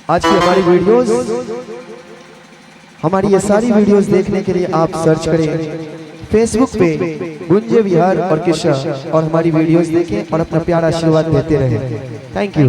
आज की हमारी वीडियोस, हमारी ये सारी वीडियोस देखने के लिए आप सर्च करें फेसबुक पे गुंजे विहार और किस्सा और हमारी वीडियोस देखें और अपना प्यारा आशीर्वाद देते रहें। Thank you.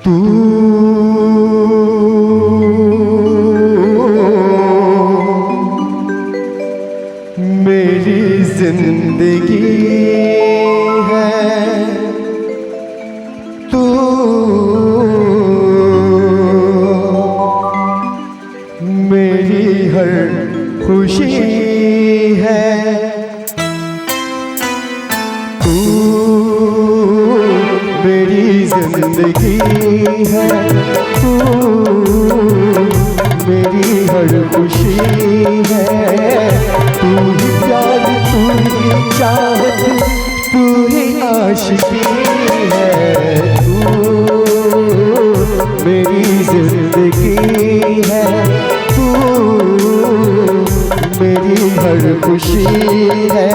तू मेरी जिंदगी है, तू मेरी हर खुशी है, तू मेरी जिंदगी है, तू मेरी हर खुशी है। तू ही प्यार, तू ही चाहत, तू ही आशिकी है। तू मेरी जिंदगी है, तू मेरी हर खुशी है।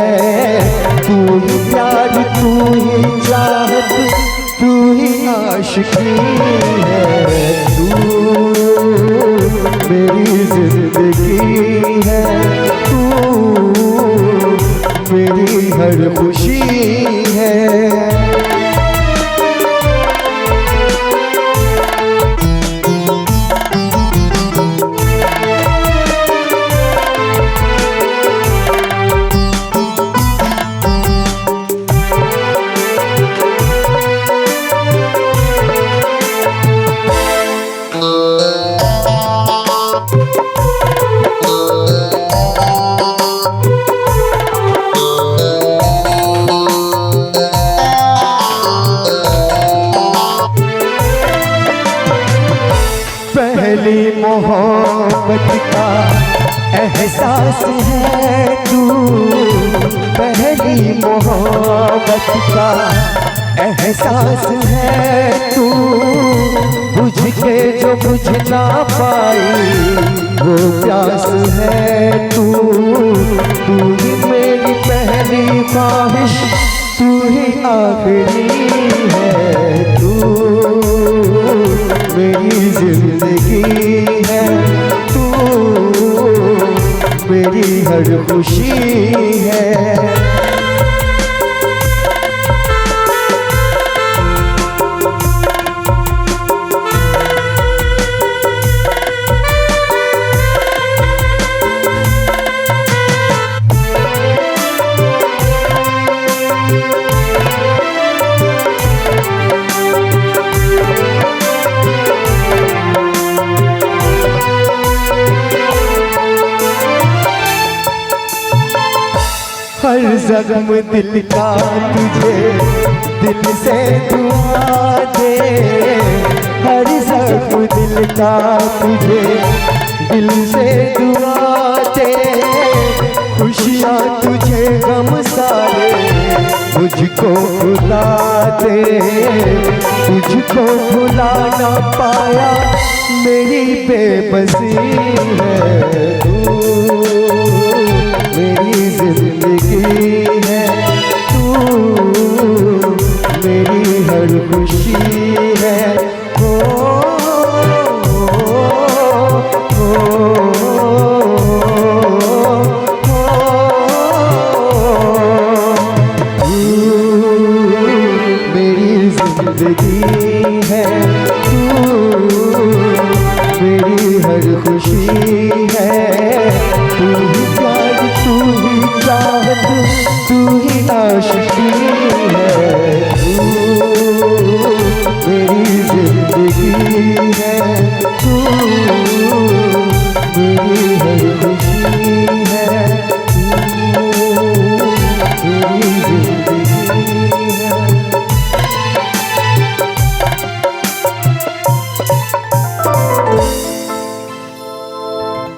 तू ही प्यार, तू ही चाहत, तू ही आशिकी है। तू मेरी जिंदगी है, तू मेरी हर खुशी है। पहली मोहब्बत का एहसास है तू, पहली मोहब्बत का एहसास है तू। बुझ के जो बुझ ना पाई वो प्यास है तू। तू ही मेरी पहली ख्वाहिश, तू ही आखिरी है। तू मेरी जिंदगी है, तू मेरी हर खुशी है। हर जख्म दिल का तुझे दिल से दुआ दे, हर जख्म दिल का तुझे दिल से दुआ दे। खुशियाँ तुझे गम सारे मुझको भुला दे, तुझको भुला ना पाया मेरी बेबसी है। तू मेरी जिंदगी है, तू मेरी हर खुशी है। हो, मेरी जिंदगी है, तू मेरी हर खुशी है। तू ही प्यार, तू ही चाहत, तू ही आशिक